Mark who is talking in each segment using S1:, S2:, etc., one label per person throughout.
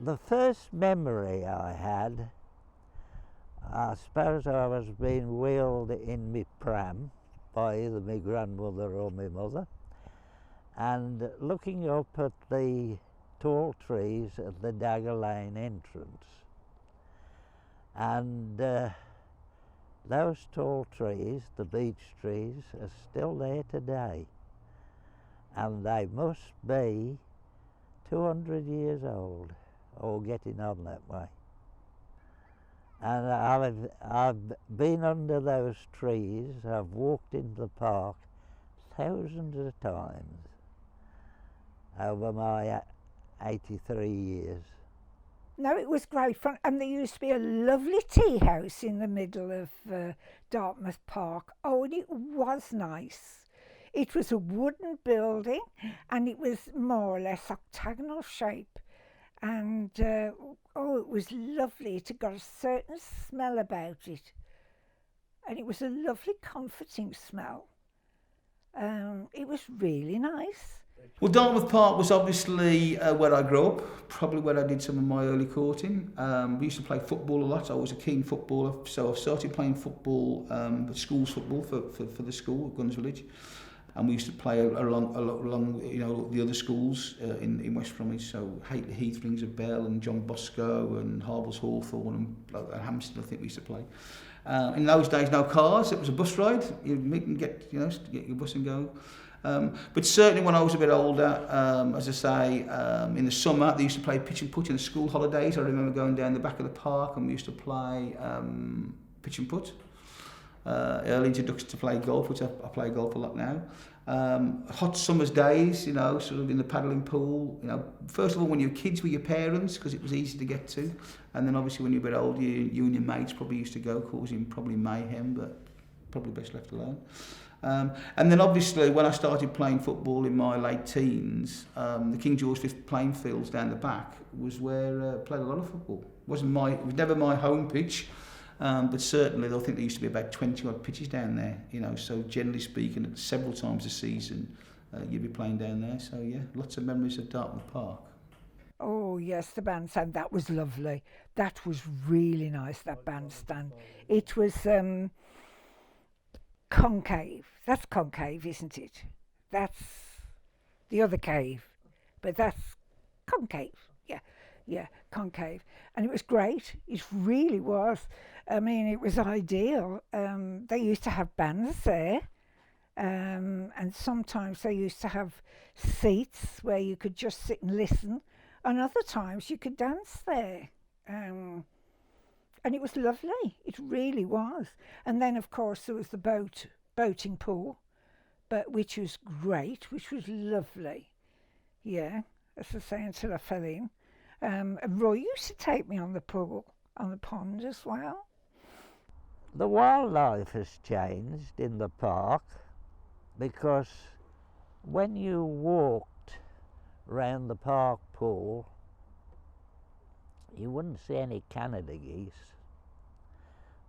S1: The first memory I had, I suppose I was being wheeled in my pram by either my grandmother or my mother, and looking up at the tall trees at the Dagger Lane entrance. And those tall trees, the beech trees, are still there today. And they must be 200 years old, or getting on that way. And I've been under those trees, I've walked into the park thousands of times over my 83 years.
S2: No, it was great fun, and there used to be a lovely tea house in the middle of Dartmouth Park. Oh, and it was nice. It was a wooden building, and it was more or less octagonal shape. And it was lovely. It got a certain smell about it, and it was a lovely, comforting smell. It was really nice.
S3: Well, Dartmouth Park was obviously where I grew up, probably where I did some of my early courting. We used to play football a lot. I was a keen footballer, so I started playing football, schools football for the school at Guns Village. And we used to play along the other schools in West Bromwich, so Heathrings of Bell and John Bosco and Harville's Hawthorne and Hampstead, I think we used to play. In those days, no cars, it was a bus ride. You'd meet and get your bus and go. But certainly when I was a bit older, as I say, in the summer, they used to play pitch and putt in the school holidays. I remember going down the back of the park and we used to play pitch and putt. Early introduction to play golf, which I play golf a lot now. Hot summer's days, sort of in the paddling pool. First of all, when you were kids with your parents, because it was easy to get to. And then obviously when you're a bit older, you and your mates probably used to go, causing probably mayhem, but probably best left alone. And then obviously when I started playing football in my late teens, the King George V playing fields down the back was where I played a lot of football. It was never my home pitch, but certainly I think there used to be about 20 odd pitches down there, so generally speaking, several times a season you'd be playing down there. So yeah, lots of memories of Dartmouth Park.
S2: Oh yes, the bandstand, that was lovely. That was really nice, that bandstand. It was concave. That's concave, isn't it? That's the other cave, but that's concave. Yeah, concave. And it was great. It really was. I mean, it was ideal. They used to have bands there, and sometimes they used to have seats where you could just sit and listen, and other times you could dance there. And it was lovely. It really was. And then, of course, there was the boating pool, which was great, which was lovely. Yeah, as I say, until I fell in. And Roy used to take me on the pond as well.
S1: The wildlife has changed in the park because when you walked round the park pool, you wouldn't see any Canada geese.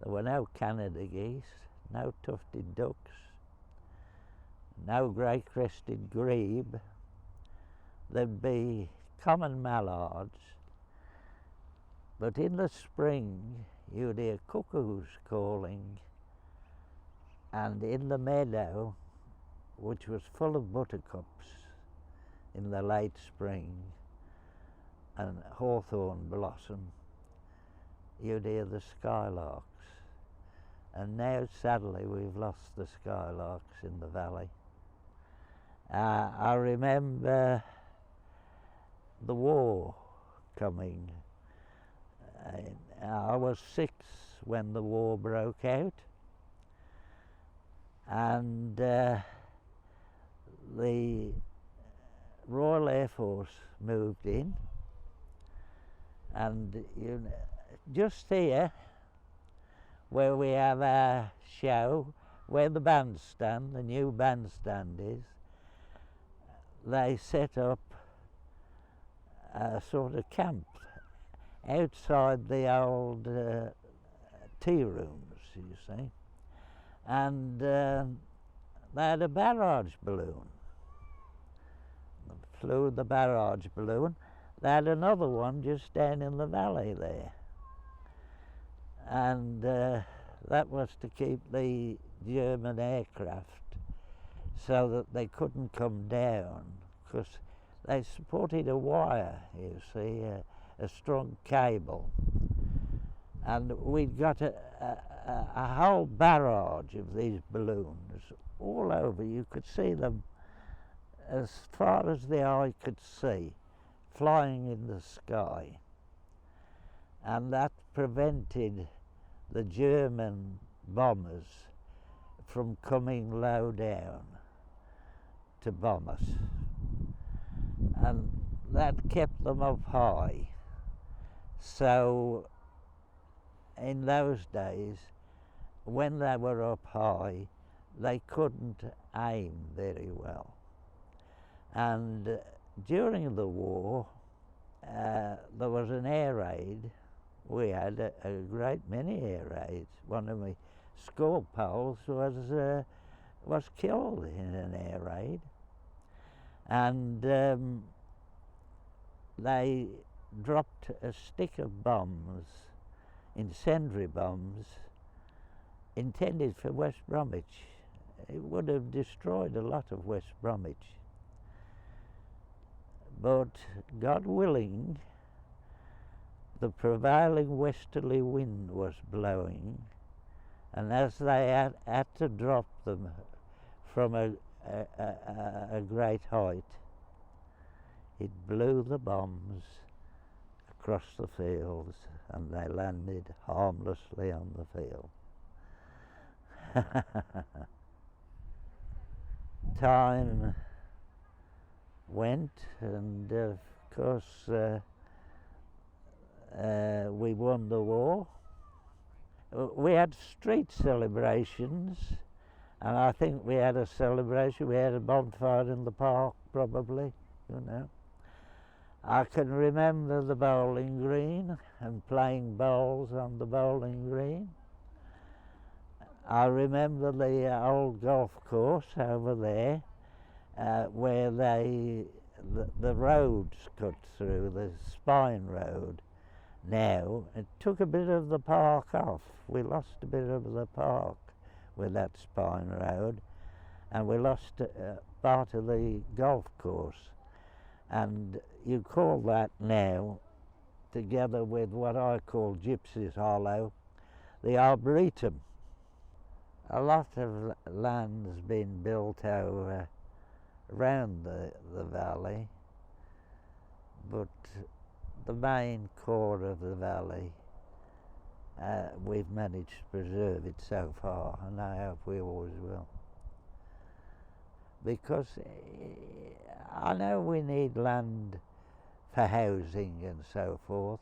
S1: There were no Canada geese, no tufted ducks, no grey-crested grebe. There'd be common mallards, but in the spring you'd hear cuckoos calling, and in the meadow, which was full of buttercups in the late spring and hawthorn blossom, you'd hear the skylarks. And now sadly we've lost the skylarks in the valley. I remember the war coming. I was 6 when the war broke out, and the Royal Air Force moved in, and just here where we have our show, where the bandstand, the new bandstand is, they set up a sort of camp outside the old tea rooms, you see, and they had a barrage balloon. Flew the barrage balloon. They had another one just down in the valley there, and that was to keep the German aircraft so that they couldn't come down, because they supported a wire, you see, a strong cable, and we'd got a whole barrage of these balloons all over. You could see them as far as the eye could see, flying in the sky, and that prevented the German bombers from coming low down to bomb us, and that kept them up high. So in those days, when they were up high, they couldn't aim very well. And during the war, there was an air raid. We had a great many air raids. One of my school pals was killed in an air raid, and they dropped a stick of bombs, incendiary bombs, intended for West Bromwich. It would have destroyed a lot of West Bromwich. But God willing, the prevailing westerly wind was blowing, and as they had to drop them from a great height, it blew the bombs across the fields, and they landed harmlessly on the field. Time went, and of course we won the war. We had street celebrations, and I think we had a celebration. We had a bonfire in the park, probably, you know. I can remember the bowling green and playing bowls on the bowling green. I remember the old golf course over there, where the roads cut through, the spine road. Now, it took a bit of the park off. We lost a bit of the park with that spine road, and we lost part of the golf course. And you call that now, together with what I call Gypsy's Hollow, the Arboretum. A lot of land's been built over around the valley, but the main core of the valley, we've managed to preserve it so far, and I hope we always will. Because I know we need land for housing and so forth,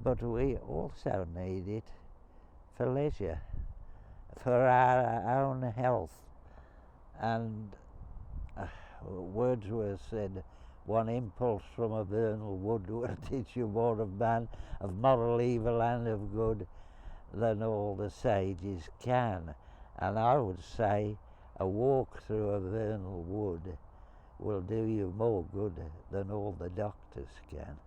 S1: but we also need it for leisure, for our own health. And Wordsworth said, "One impulse from a vernal wood will teach you more of man, of moral evil and of good, than all the sages can." And I would say a walk through a vernal wood will do you more good than all the doctors can.